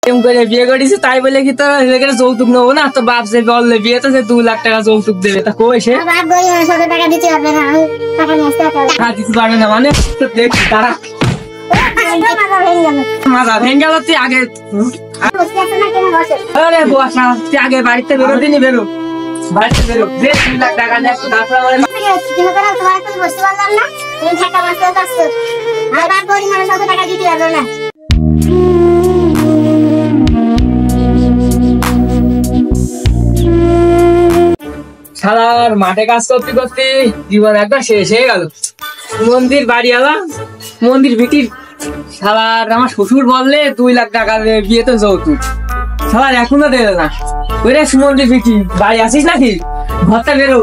প্রেম করে বিয়ে করেছি তাই বলে কি তোর যৌতুক নেবো না? তো বাপ যে বললে বিয়েতে যে 2 লাখ টাকা যৌতুক দেবে, তা কই সে দিতে পারবে না মানে? দেখ তারা মাজা ভেঙে গেল। তুই আগে আরে বসা, তুই আগে বাড়িতে বেরো, দিনই বেরো, বাড়িতে বেরো। যে 2 লাখ টাকা নিয়ে আসতো তারপর শালার মাঠে কাজ করতে করতে জীবন একদম শেষ হয়ে গেল। মন্দির বাড়ি আলা মন্দির ভিটির শালার আমার শ্বশুর বললে 2 লাখ টাকা বিয়েতে যৌতুক, শালার এখনো দেবে না। ওরে মন্দির ভিটি বাড়ি আসিস নাকি? ঘরটা বেরো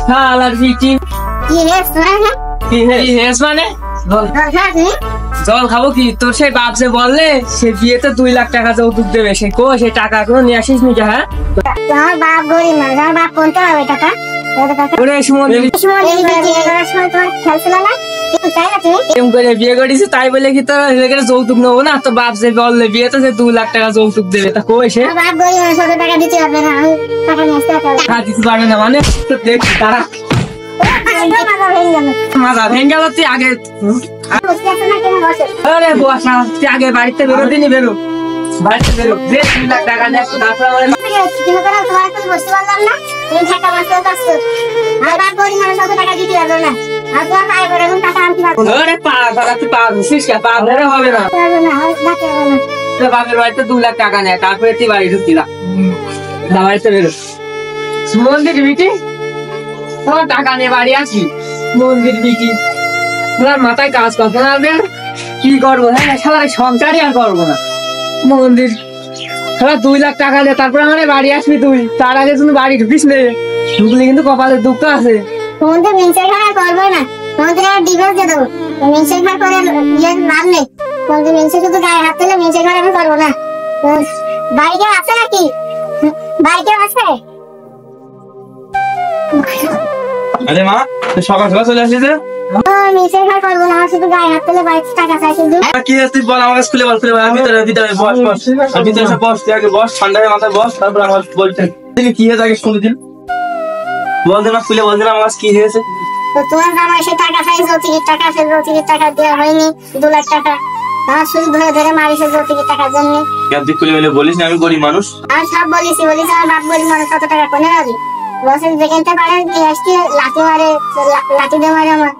শালার ভিটি। মানে জল খাবো কি? তোর সেই বাপ যে বললে সে বিয়েতে 2 লাখ টাকা যৌতুক দেবে, সে কো সে টাকা এখনো নিয়ে আসিস নি? হ্যাঁ বিয়ে করেছি তাই বলে কি তোর যৌতুক নেবো না? তো বাপ যে বললে বিয়েতে যে 2 লাখ টাকা যৌতুক দেবে, তা কই সে দিতে পারবে না মানে? দেখ তারা মাজা ভেঙে গেল। তুই আগে আরে বসা, তুই আগে বাড়িতে বেরো, দিনই বেরো, বাড়িতে বেরো। যে 2 লাখ টাকা নিয়ে আসতো তারপর হবে না। বাপের বাড়িতে 2 লাখ টাকা নেয়, তারপরে তুই বাড়ি ঢুকতি না। বাড়িতে বেরো। মন্দির বিটি তোমার টাকা নিয়ে বাড়ি আসি। মন্দির বিটি তোমার মাথায় কাজ করতে না, কি করবো? হ্যাঁ সারা সংসারই আর করবো না। মন্দির 2 লাখ টাকা নিয়ে তারপরে আমার বাড়ি আসবি তুই, তার আগে তুমি বাড়ি ঢুকিস নে। ঢুকলে কিন্তু কপালে দুঃখ আছে। করবো না, ডিভোর্স দিয়ে দেবো। করে লাভ নেই। শুধু গায়ে হাত তুলে মিনসের ঘর আমি করবো না। বাড়ি কেউ আছে নাকি? বাড়ি কেউ আছে? আরে মা, সকাল সকাল চলে আসিস? মিনসের ঘর করবো না, শুধু গায়ে হাত তুলে বাড়িতে টাকা চাই শুধু। কি তুই বল আমাকে? স্কুলে বল, স্কুলে বল। ভিতরে বস বস, ভিতরে এসে বস, তুই আগে বস, ঠান্ডা হয়ে মাথায় বস, তারপর আমার বলছেন কি হয়েছে আগে শুনে দিন। বল দিন স্কুলে, বল দিন আমার কি হয়েছে। তোমার জামাই সে টাকা খাই, যৌতুকের টাকা, সে যৌতুকের টাকা দেওয়া হয়নি 2 লাখ টাকা। আমার শুধু ধরে ধরে মারিছে যৌতুকের টাকার জন্য। তুই খুলে মিলে বলিস না আমি গরিব মানুষ? আমি সব বলিস আমার বাপ গরিব মানুষ, কত টাকা কোনে রাজি বসেন যেখানটা পারেন নিয়ে আসছি। লাঠি মারে, লাঠি দিয়ে মারে আমার।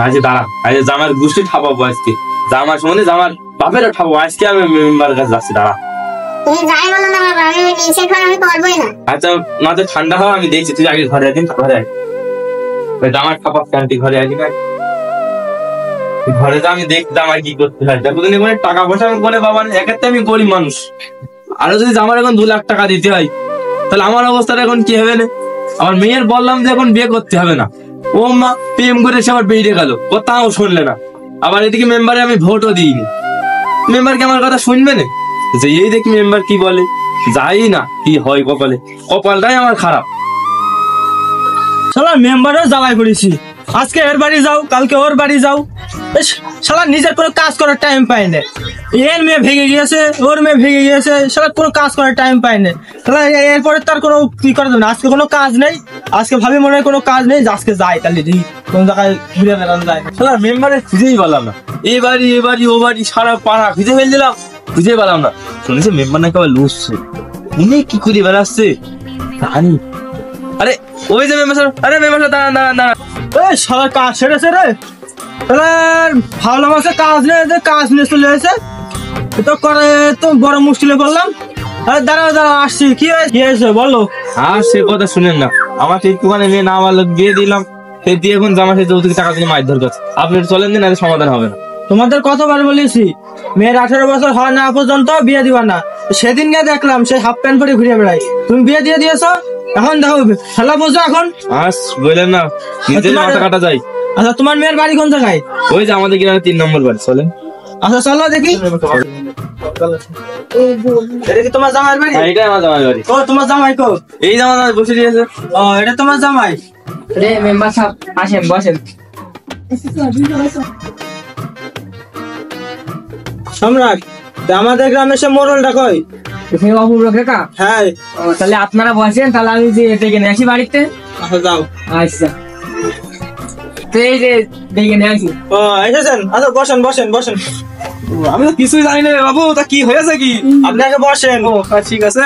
আজকে দাঁড়া, আজকে জামার গোষ্ঠী ঠাপাবো আজকে। জামার সম্বন্ধে জামার বাপেরও ঠাপাবো আজকে। আমি মেম্বারের কাছে যাচ্ছি, দাঁড়া। তুমি যাই বলো না বাবা, আমি নিচের ঘর আমি করবোই না। আচ্ছা না, তো ঠান্ডা হওয়া আমি দেখছি। তুই আগে ঘরে আসিস, ঘরে আয়। জামার ঠাপাস কেন? তুই ঘরে আসি না? ঘরে তো আমি দেখছি জামার কি করতে হয়। দেখো তুমি টাকা পয়সা আমি বলে বাবা, এক্ষেত্রে আমি গরিব মানুষ। আরো যদি জামার এখন 2 লাখ টাকা দিতে হয়, তাহলে আমার অবস্থাটা এখন কি হবে না? আমার মেয়ের বললাম যে এখন বিয়ে করতে হবে না, ও মা প্রেম করে সে আবার বেরিয়ে গেল, ও তাও শুনলে না। আবার এদিকে মেম্বারে আমি ভোটও দিইনি, মেম্বার কি আমার কথা শুনবে না? যে এই দেখি মেম্বার কি বলে, যাই না কি হয় কপালে, কপালটাই আমার খারাপ। শালা মেম্বারও জামাই করেছি, আজকে এর বাড়ি যাও, কালকে ওর বাড়ি যাও। শালা নিজের কোনো কাজ করার টাইম পাই না। এর মেয়ে ভেঙে গিয়েছে, ওর মেয়ে ভেঙে গিয়েছে, শালা কোনো কাজ করার টাইম পাই না। শালা এরপরে তার কোনো কি করা যাবে না। আজকে কোনো কাজ নেই, আজকে ভাবি মনে হয় কোনো কাজ নেই, আজকে যাই তাহলে কোন জায়গায় ঘুরে বেড়ানো যায়। শালা মেম্বারে খুঁজেই পেলাম না, এ বাড়ি এ বাড়ি ও বাড়ি সারা পাড়া খুঁজে ফেল দিলাম, খুঁজে পেলাম না। শুনেছি মেম্বার নাকি আবার লুচছে, উনি কি করে বেড়াচ্ছে জানি। আরে ওই যে মেম্বার, আরে মেম্বার দাঁড়ান দাঁড়ান দাঁড়ান। এই শালা কাজ সেরেছে রে, ভাবলাম আছে কাজ নেই, কাজ নিয়ে চলে এসে তো করে তো বড় মুশকিলে করলাম। আরে দাঁড়াও দাঁড়াও আসছি। কি হয়েছে বলো? আর সে কথা শুনেন না, আমাকে একটুখানি মেয়ে না ভালো দিয়ে দিলাম, সে দিয়ে এখন জামা সে যৌতুক টাকা দিয়ে মারধর করছে। আপনি চলেন দিন, আরে সমাধান হবে না। তোমাদের কতবার বলেছি মেয়ের 18 বছর হয় না পর্যন্ত বিয়ে দিবা না। সেদিন গিয়ে দেখলাম সে হাফ প্যান্ট পরে ঘুরে বেড়াই, তুমি বিয়ে দিয়ে দিয়েছো। এখন দেখো খেলা বোঝো এখন। আস বললেন না, নিজের মাথা কাটা যায়। আচ্ছা তোমার মেয়ের বাড়ি কোন জায়গায়? ওই যে আমাদের গ্রামে 3 নম্বর বাড়ি, চলেন। আচ্ছা চলো দেখি। তোমার জামাই বাড়ি? এটা আমার জামাই বাড়ি। ও তোমার জামাই কো? এই জামাই বসে দিয়েছে। ও এটা তোমার জামাই? রে মেম্বার সাহেব আসেন, বসেন। সম্রাট তা আমাদের গ্রামে সে মোড়লটা কই? সে অপূর্ব কাকা। হ্যাঁ। তাহলে আপনারা বসেন, তাহলে আমি যে ডেকে নিয়ে আসি বাড়িতে। আচ্ছা যাও। আচ্ছা, তো এই যে ডেকে নিয়ে আসি। ও এসেছেন? আচ্ছা বসেন বসেন বসেন। আমি তো কিছুই জানি না বাবু, তা কি হয়েছে কি? আপনি আগে বসেন। ও ঠিক আছে।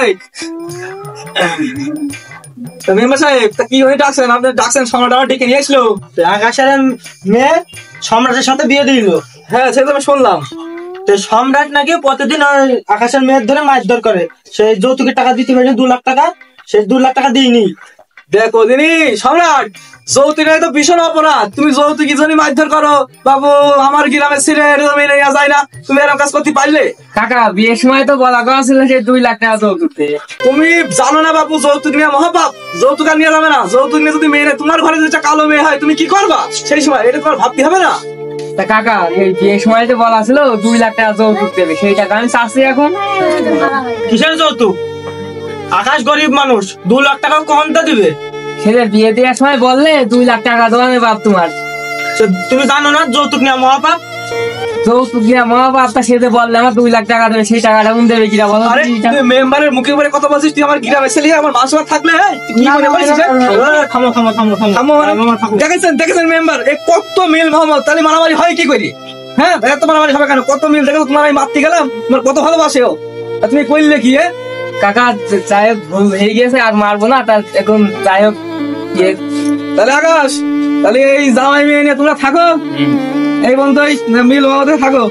তা মেম্বার সাহেব, তা কি হয়ে ডাকছেন? আপনি ডাকছেন, সম্রাট আমার ডেকে নিয়ে আসলো। আকাশের মেয়ে সম্রাটের সাথে বিয়ে দিল। হ্যাঁ সে তো আমি শুনলাম। তো সম্রাট নাকি প্রতিদিন ওই আকাশের মেয়ের ধরে মারধর করে। সেই যৌতুকের টাকা দিতে পারেনি 2 লাখ টাকা, সে 2 লাখ টাকা দিইনি। দেখো দিনি সম্রাট, যৌতুকের তো ভীষণ অপরাধ। তুমি যৌতুকি জন্য মারধর করো বাবু, আমার গ্রামের ছেলে মেনে নেওয়া যায় না। তুমি এরকম কাজ করতে পারলে? কাকা বিয়ের সময় তো বলা কথা ছিল যে 2 লাখ টাকা যৌতুক দেবে। তুমি জানো না বাবু, যৌতুক নিয়ে মহাপাপ। যৌতুক আর নিয়ে যাবে না। যৌতুক নিয়ে যদি মেয়ে তোমার ঘরে যেটা কালো মেয়ে হয়, তুমি কি করবা সেই সময়? এটা তোমার ভাবতে হবে না? তা কাকা এই বিয়ের সময় তো বলা ছিল 2 লাখ টাকা যৌতুক দেবে, সেই টাকা আমি চাচ্ছি এখন। কিসের যৌতুক? আকাশ গরিব মানুষ, 2 লাখ টাকা কখন তা দিবে? ছেলের বিয়ে দেওয়ার সময় বললে 2 লাখ টাকা দেবো আমি বাপ তোমার। তুমি জানো না যৌতুক নেওয়া মহাপাপ? যৌতুক নিয়ে মা বাপটা সেতে বললে আমার 2 লাখ টাকা দেবে, সেই টাকাটা কোন দেবে কিনা বলো? আরে তুই মেম্বারের মুখে উপরে কথা বলছিস? তুই আমার গ্রামের ছেলে, আমার মাসুয়া থাকলে তুই কি মনে করিস? থামো থামো থামো থামো থামো মানে? দেখেছেন মেম্বার, এ কত মিল মোহাম্মদ, তাহলে মারামারি হয় কি করি? হ্যাঁ এত মারামারি হবে কেন? কত মিল দেখো, তোমার আমি মারতে গেলাম, তোমার কত ভালোবাসে ও। আর তুমি কইলে কি? কাকা যাই হোক ভুল হয়ে গেছে, আর মারবো না। তার এখন যাই হোক তাহলে আকাশ, তাহলে এই জামাই মেয়ে নিয়ে তোমরা থাকো, এই বন্ধু মিল মোহাম্মদে থাকো।